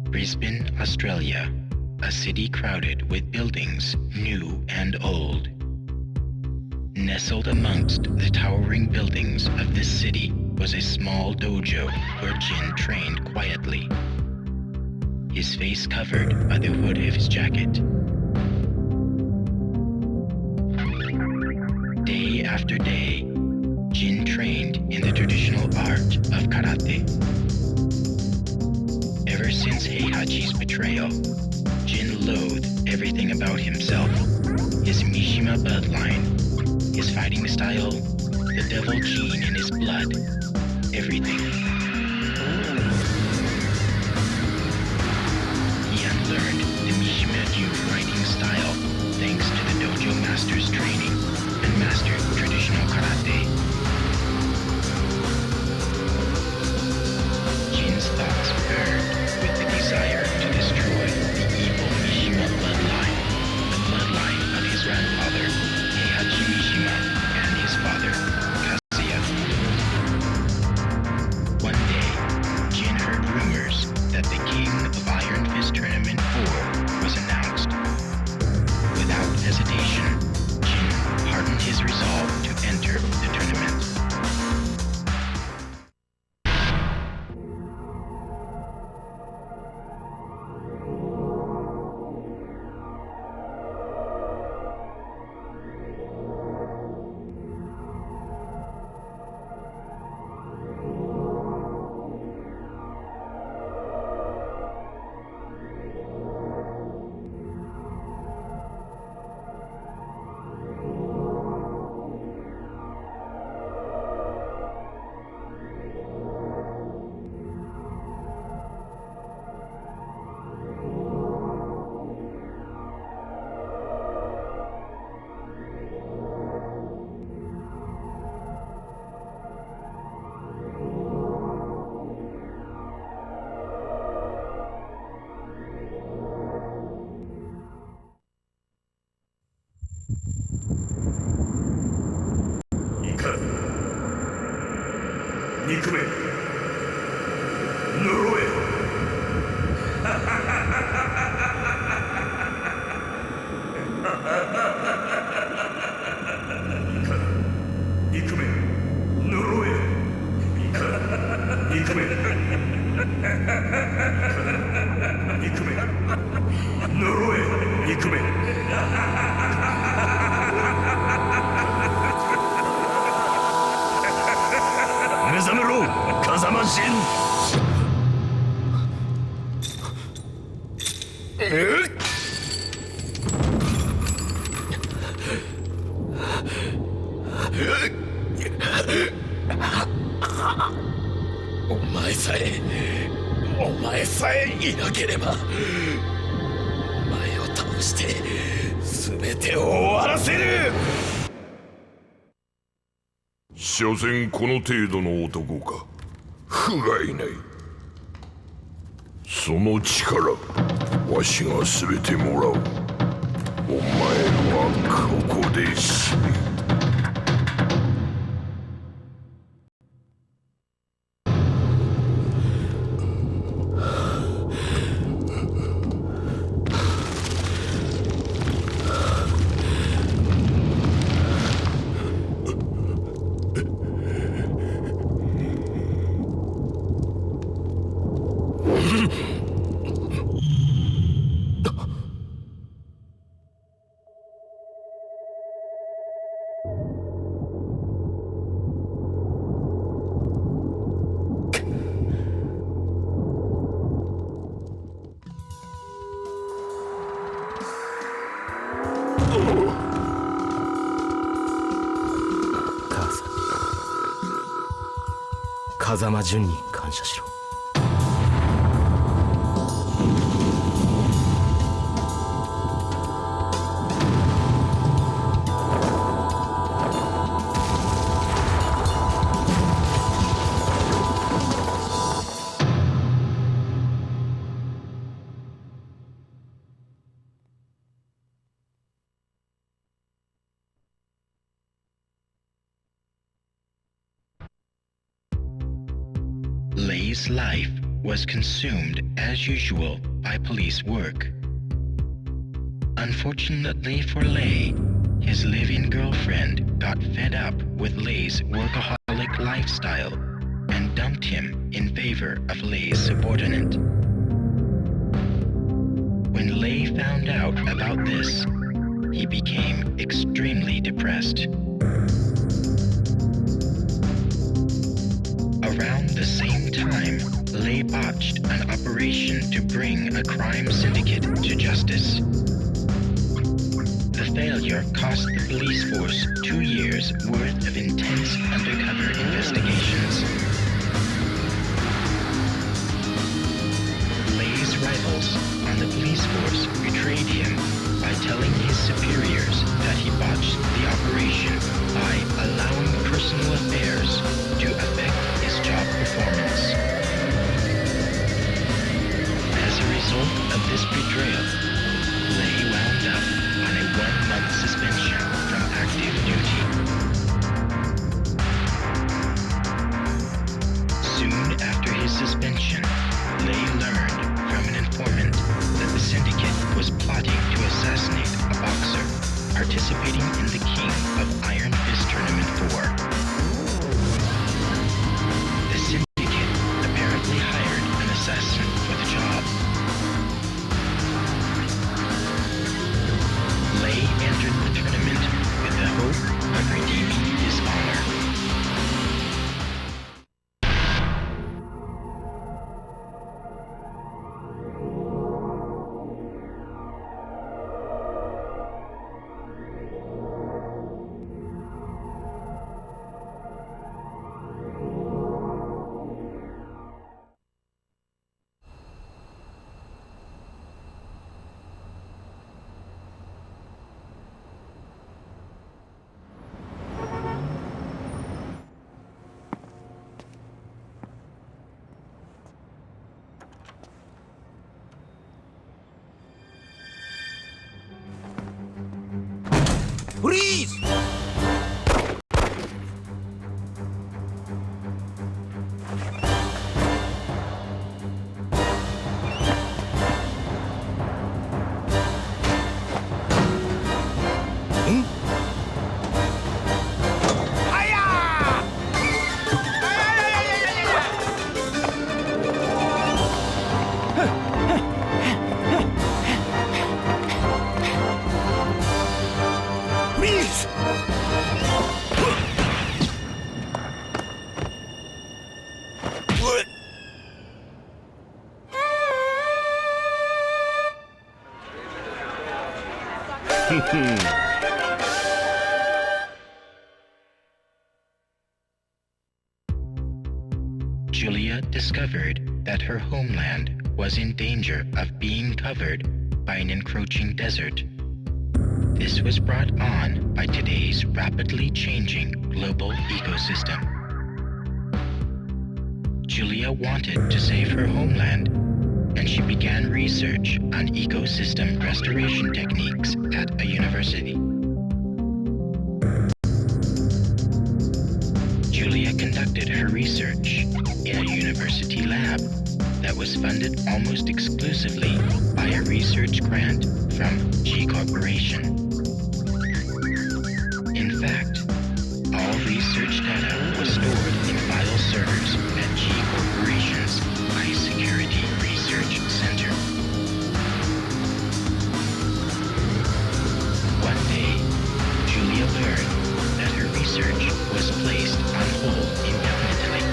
Brisbane, Australia, a city crowded with buildings, new and old. Nestled amongst the towering buildings of this city was a small dojo where Jin trained quietly, his face covered by the hood of his jacket. Day after day, Jin trained in the traditional art of karate. Ever since Heihachi's betrayal, Jin loathed everything about himself, his Mishima bloodline, his fighting style, the devil gene in his blood, everything. He unlearned the Mishima-ryu fighting style thanks to the dojo master's training and mastered traditional karate. Jin's thoughts burned with the desire to destroy the evil Mishima bloodline, the bloodline of his grandfather, Heihachi Mishima, and his father, Kazuya. One day, Jin heard rumors that the King of Iron Fist Tournament 4 was announced. Without hesitation, Jin hardened his resolve to enter the tournament.お前さえいなければ、お前を倒して全てを終わらせる。所詮この程度の男か。不甲斐ない。その力、わしが全てもらう。お前はここで死ぬ。風間淳に感謝しろ。Lei's life was consumed as usual by police work. Unfortunately for Lei, his live-in girlfriend got fed up with Lei's workaholic lifestyle and dumped him in favor of Lei's subordinate. When Lei found out about this, he became extremely depressed. Around the same time, Lei botched an operation to bring a crime syndicate to justice. The failure cost the police force 2 years' worth of intense undercover investigations. Lei's rivals on the police force betrayed him by telling his superiors that he botched the operation by allowing personal affairs to affect his job performance. As a result of this betrayal, Lei wound up on a 1-month suspension from active duty. Soon after his suspension, Lei learned from an informant that the syndicate was plotting to assassinate a boxer participating in the King of Iron Fist Tournament 4. The syndicate apparently hired an assassin for the job. Lei entered the tournament with the hope of redeeming his honor. Freeze! Julia discovered that her homeland was in danger of being covered by an encroaching desert. This was brought on by today's rapidly changing global ecosystem. Julia wanted to save her homeland, and she began research on ecosystem restoration techniques at a university. Julia conducted her research in a university lab that was funded almost exclusively by a research grant from G Corporation. In fact, all research data was stored in file servers at G Corporation's High Security Research Center. One day, Julia learned that her research was placed on hold indefinitely.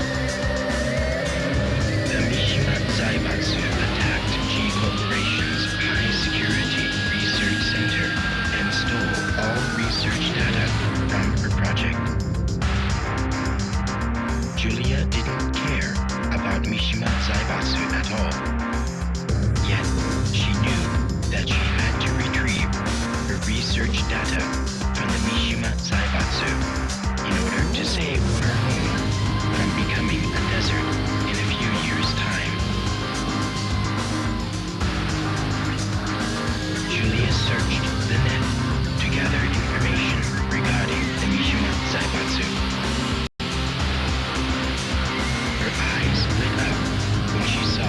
The Mishima Zaibatsu attacked G Corporation's High Security Research Center and stole all research data from her project. Julia didn't care about Mishima Zaibatsu at all. Yet, she knew that she had to retrieve her research data from the Mishima Zaibatsu in order to save her home from becoming a desert in a few years' time. Julia searched the net to gather information regarding the Mishima Zaibatsu. Her eyes lit up when she saw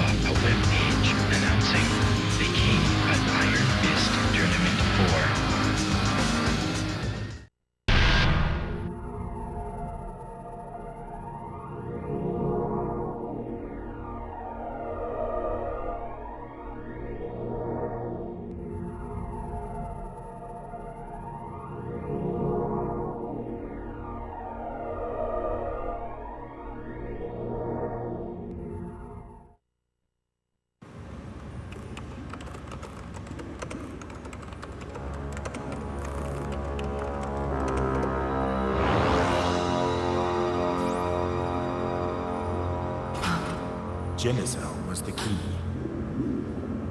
Genicell was the key.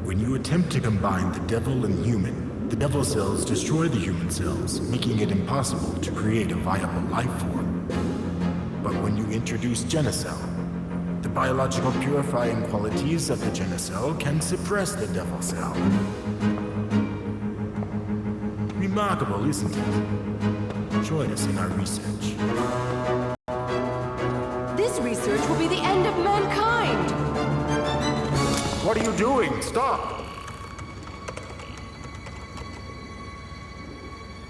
When you attempt to combine the devil and human, the devil cells destroy the human cells, making it impossible to create a viable life form. But when you introduce Genicell, the biological purifying qualities of the Genicell can suppress the devil cell. Remarkable, isn't it? Join us in our research. This research will be the end of mankind! What are you doing? Stop!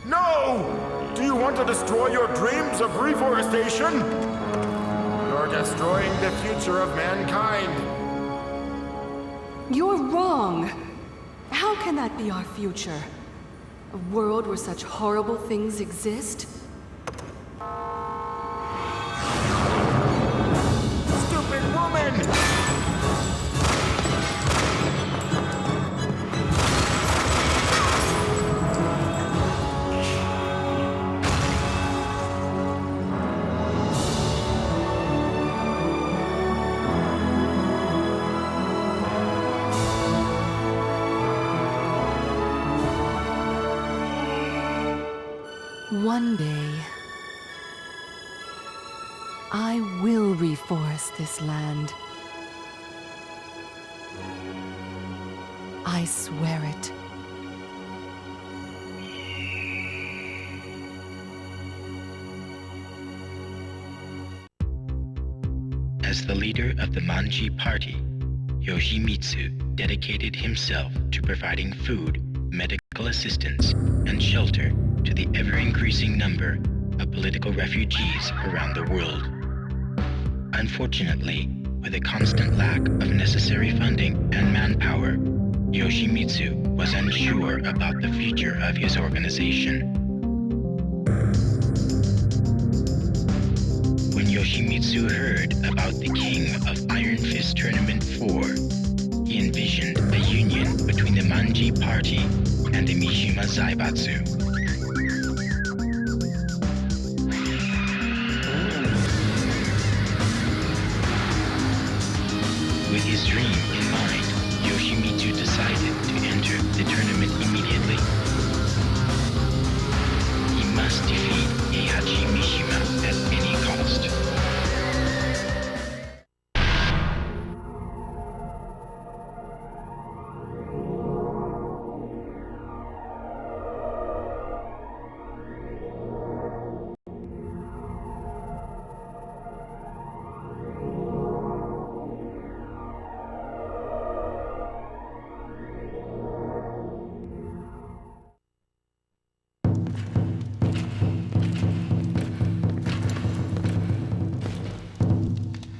No! Do you want to destroy your dreams of reforestation? You're destroying the future of mankind. You're wrong! How can that be our future? A world where such horrible things exist? Stupid woman! One day, I will reforest this land. I swear it. As the leader of the Manji party, Yoshimitsu dedicated himself to providing food, medical assistance, and shelter to the ever-increasing number of political refugees around the world. Unfortunately, with a constant lack of necessary funding and manpower, Yoshimitsu was unsure about the future of his organization. When Yoshimitsu heard about the King of Iron Fist Tournament 4, he envisioned a union between the Manji party and the Mishima Zaibatsu. With his dream in mind, Yoshimitsu decided to enter the tournament immediately. He must defeat Heihachi Mishima at any cost.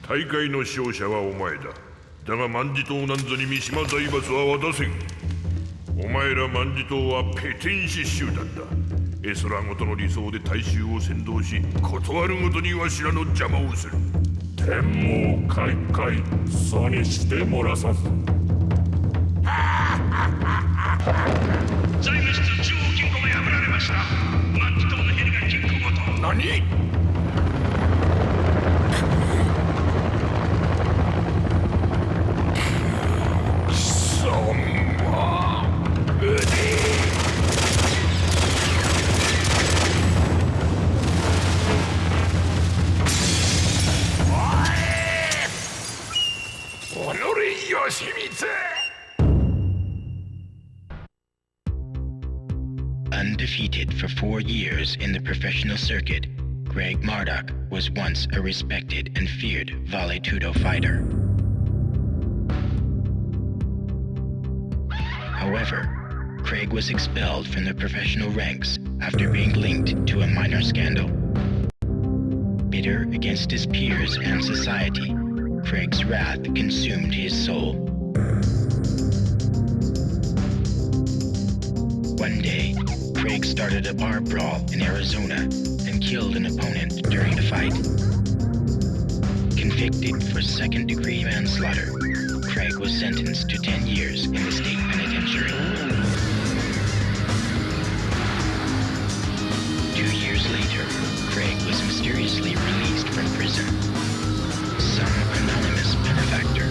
大会の勝者はお前だ。だが万事島なんぞに三島財閥は渡せん。お前ら万事島はペテン師集団だ。絵空ごとの理想で大衆を先導し、断るごとにわしらの邪魔をする。天網開会、さにしてもらさず。財務室中央金庫が破られました。万事島のヘリが金庫ごと。何？Undefeated for 4 years in the professional circuit, Greg Marduk was once a respected and feared Vale-Tudo fighter. However, Craig was expelled from the professional ranks after being linked to a minor scandal. Bitter against his peers and society, Craig's wrath consumed his soul. One day, Craig started a bar brawl in Arizona and killed an opponent during the fight. Convicted for second-degree manslaughter, Craig was sentenced to 10 years in the state penitentiary. 2 years later, Craig was mysteriously released from prison. Some anonymous benefactor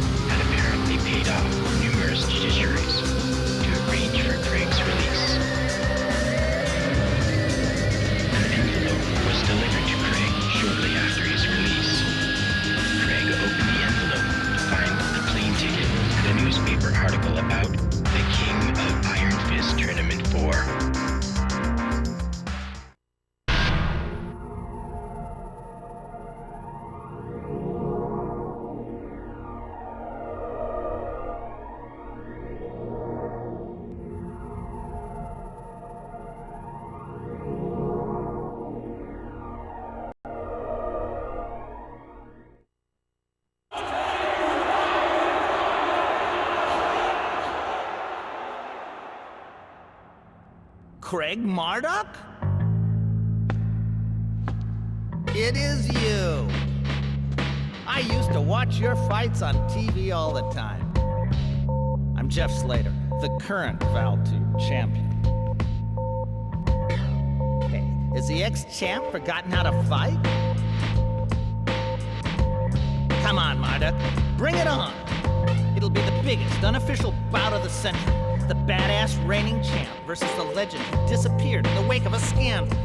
newspaper article about the King of Iron Fist Tournament 4. Craig Marduk? It is you. I used to watch your fights on TV all the time. I'm Jeff Slater, the current Val 2 champion. Hey, has the ex-champ forgotten how to fight? Come on, Marduk, bring it on. It'll be the biggest unofficial bout of the century. The badass reigning champ versus the legend who disappeared in the wake of a scandal.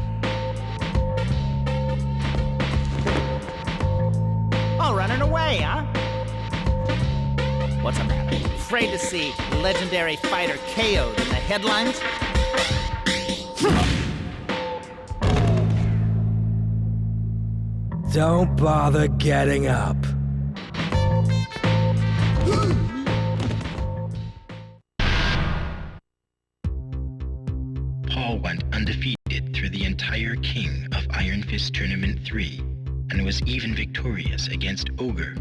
All running away, huh? What's the matter? Afraid to see legendary fighter KO'd in the headlines? Don't bother getting up. Paul went undefeated through the entire King of Iron Fist Tournament 3 and was even victorious against Ogre.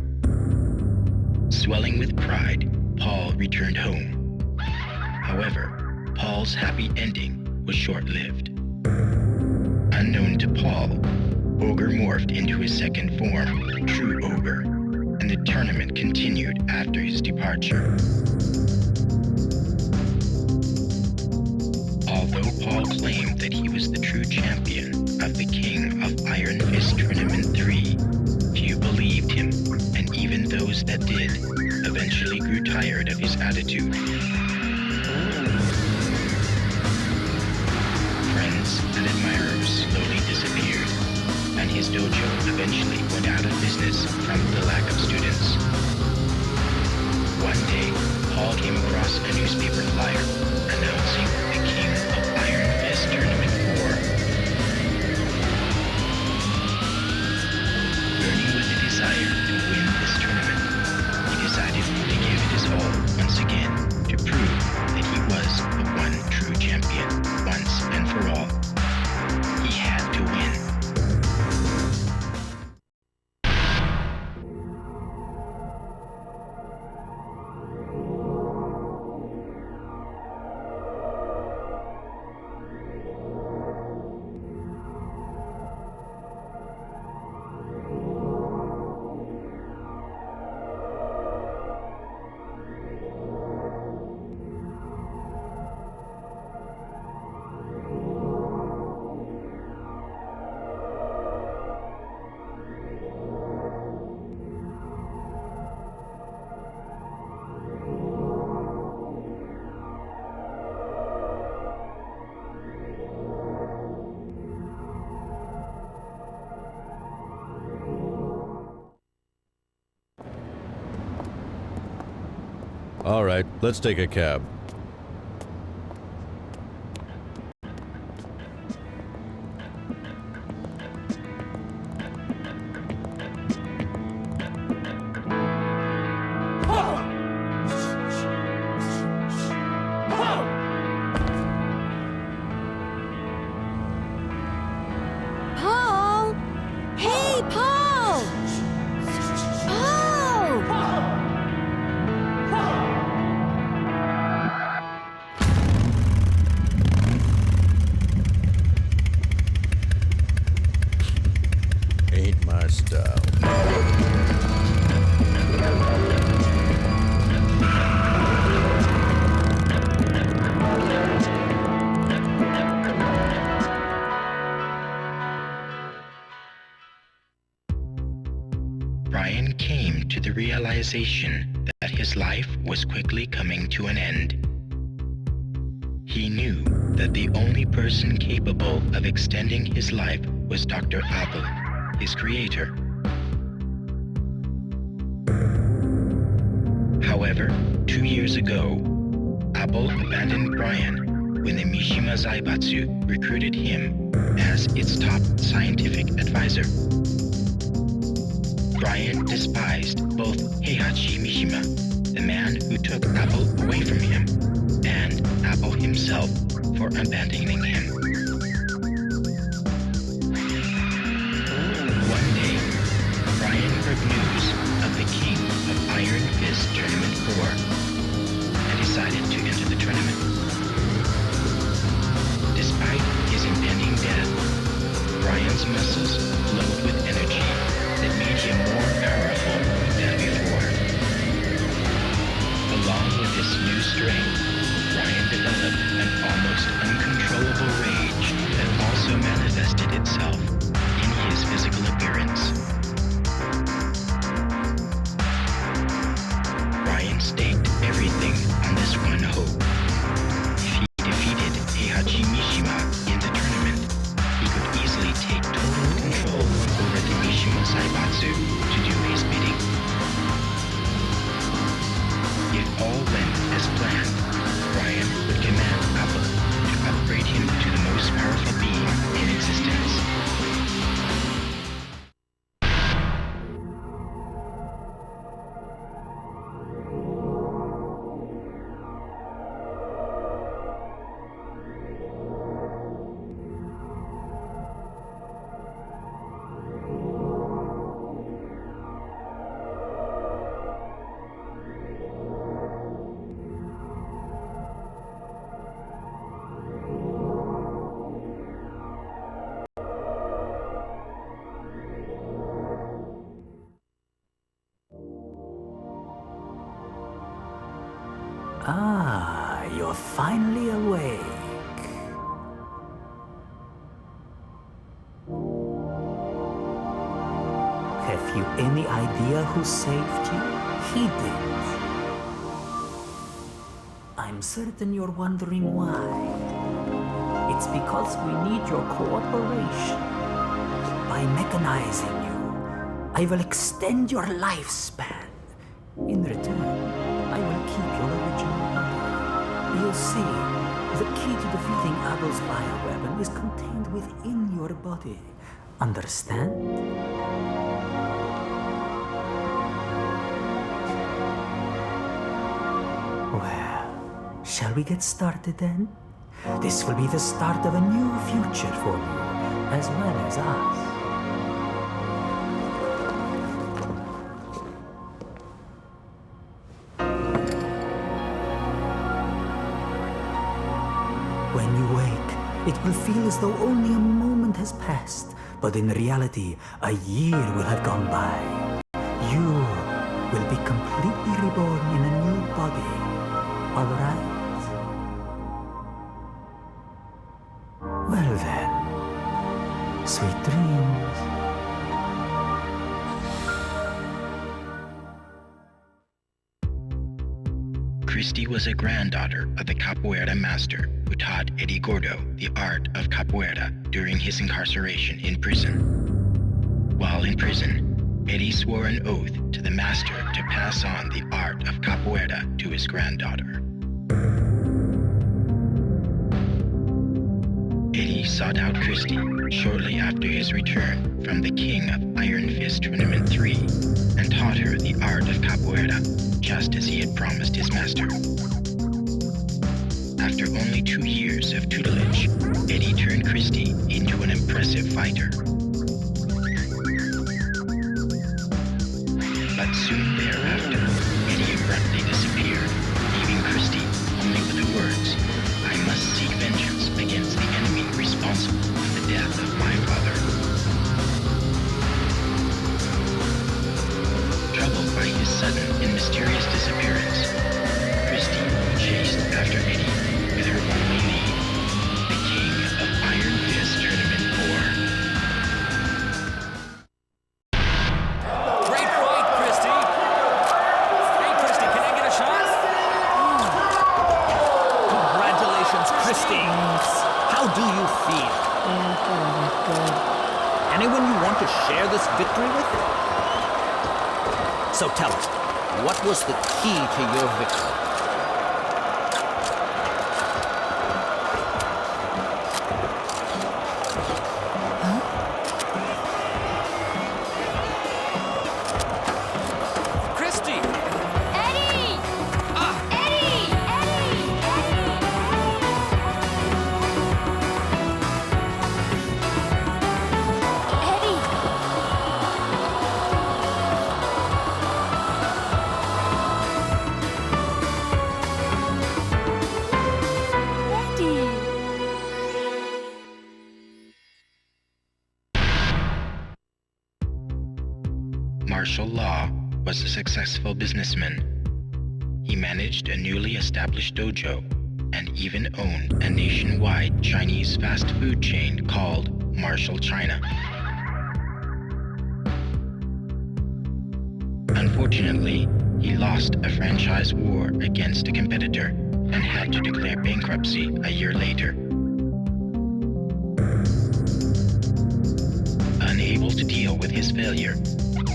Swelling with pride, Paul returned home. However, Paul's happy ending was short-lived. Unknown to Paul, Ogre morphed into his second form, True Ogre, and the tournament continued after his departure. Although Paul claimed that he was the true champion of the King of Iron Fist Tournament 3, few believed him, and even those that did eventually grew tired of his attitude. Friends and admirers slowly disappeared, and his dojo eventually went out of business from the lack of students. One day, Paul came across a newspaper flyer announcing the King of Iron Fist Tournament 4. Burning with the desire to win this tournament, he decided to give it his all once again to prove that he was the one true champion once and for all. He had to win. All right, let's take a cab. Paul! Hey, Paul! Paul! Ain't my style. Brian came to the realization that his life was quickly coming to an end. He knew that the only person capable of extending his life was Dr. Abel, his creator. However, 2 years ago, Apple abandoned Brian when the Mishima Zaibatsu recruited him as its top scientific advisor. Brian despised both Heihachi Mishima, the man who took Apple away from him, and Apple himself for abandoning him. One day, Brian heard news of the King of Iron Fist Tournament 4 and decided to enter the tournament. Despite his impending death, Brian's muscles glowed with energy that made him more powerful than before. Along with this new strength, Brian developed an almost uncontrollable rage that also manifested itself in his physical appearance. Brian staked everything on this one hope. If he defeated Heihachi Mishima in the tournament, he could easily take total control over the Mishima Zaibatsu to do his bidding. If all went as planned, Brian would command Apple to upgrade him to the most powerful being in existence. Ah, you're finally awake. Have you any idea who saved you? He did. I'm certain you're wondering why. It's because we need your cooperation. By mechanizing you, I will extend your lifespan. In return, I will keep your original body. You'll see, the key to defeating Abel's bioweapon is contained within your body. Understand? Well, shall we get started then? This will be the start of a new future for you, as well as us. When you wake, it will feel as though only a moment has passed, but in reality, a year will have gone by. You will be completely reborn in a new body, all right? Well then, sweet dreams. Christie was a granddaughter of the capoeira master who taught Eddie Gordo the art of capoeira during his incarceration in prison. While in prison, Eddie swore an oath to the master to pass on the art of capoeira to his granddaughter. Eddie sought out Christie shortly after his return from the King of Iron Fist Tournament 3 and taught her the art of capoeira, just as he had promised his master. After only 2 years of tutelage, Eddie turned Christie into an impressive fighter. But soon thereafter, Eddie abruptly disappeared, leaving Christie only with the words, "I must seek vengeance against the enemy responsible for the death of my father." Troubled by his sudden and mysterious disappearance, Christie chased after Eddie with her only lead, the King of Iron Fist Tournament 4. Great fight, Christie! Hey, Christie, can I get a shot? Congratulations, Christie. How do you feel? Anyone you want to share this victory with? So tell us, What was the key to your victory? Martial Law was a successful businessman. He managed a newly established dojo and even owned a nationwide Chinese fast food chain called Martial China. Unfortunately, he lost a franchise war against a competitor and had to declare bankruptcy a year later. Unable to deal with his failure,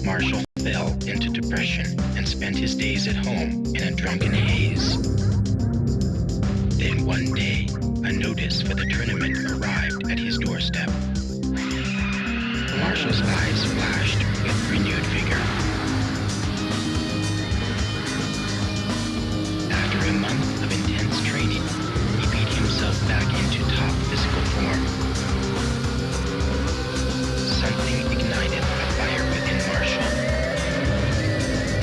Marshall fell into depression and spent his days at home in a drunken haze. Then one day, a notice for the tournament arrived at his doorstep. Marshall's eyes flashed with renewed vigor. After a month of intense training, he beat himself back into top physical form. Something ignited a fire within Marshall.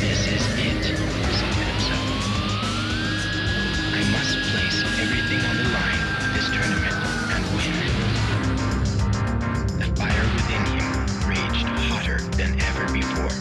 This is it, he said to himself. I must place everything on the line for this tournament and win. The fire within him raged hotter than ever before.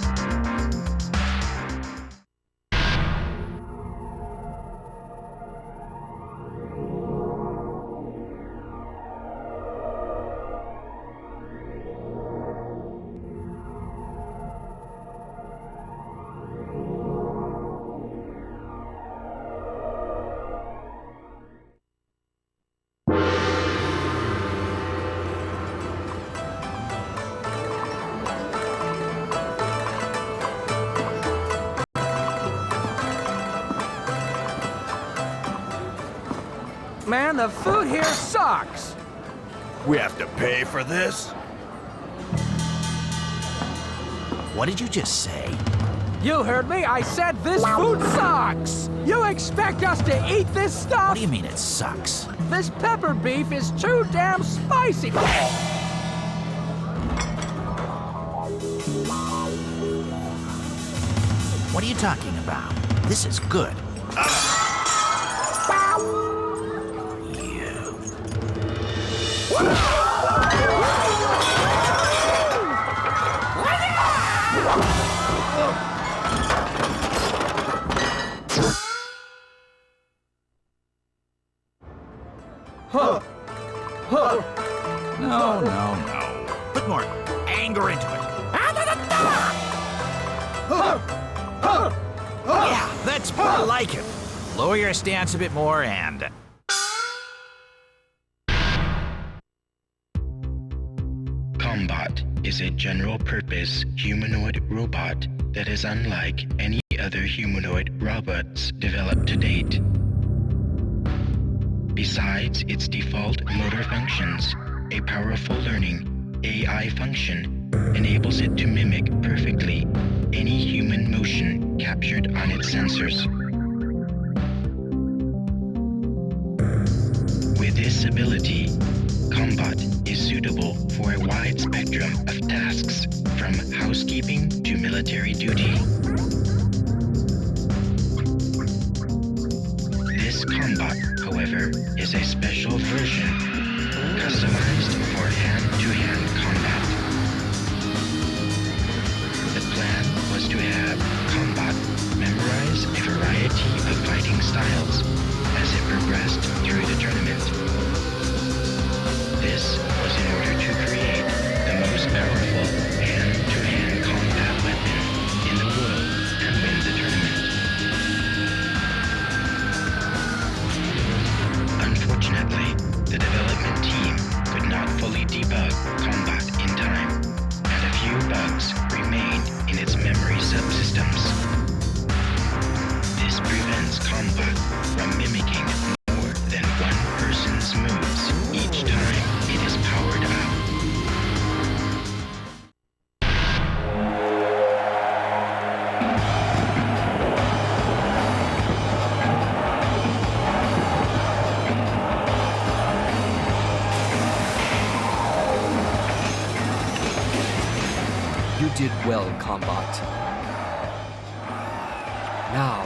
Man, the food here sucks! We have to pay for this? What did you just say? You heard me, I said this food sucks! You expect us to eat this stuff? What do you mean it sucks? This pepper beef is too damn spicy! What are you talking about? This is good. No. Put more anger into it. Yeah, that's more like it. Lower your stance a bit more and... Combot is a general-purpose humanoid robot that is unlike any other humanoid robots developed to date. Besides its default motor functions, a powerful learning AI function enables it to mimic perfectly any human motion captured on its sensors. With this ability, Combot is suitable for a wide spectrum of tasks, from housekeeping to military duty. This Combot, however, is a special version, customized for hand-to-hand combat. The plan was to have Combot memorize a variety of fighting styles as it progressed through the tournament. This was in order to create the most powerful hand-to-hand combat weapon in the world and win the tournament. Unfortunately, the development team could not fully debug Combot in time, and a few bugs remained in its memory subsystems. did well, Combat. Now,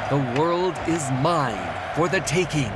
the world is mine for the taking.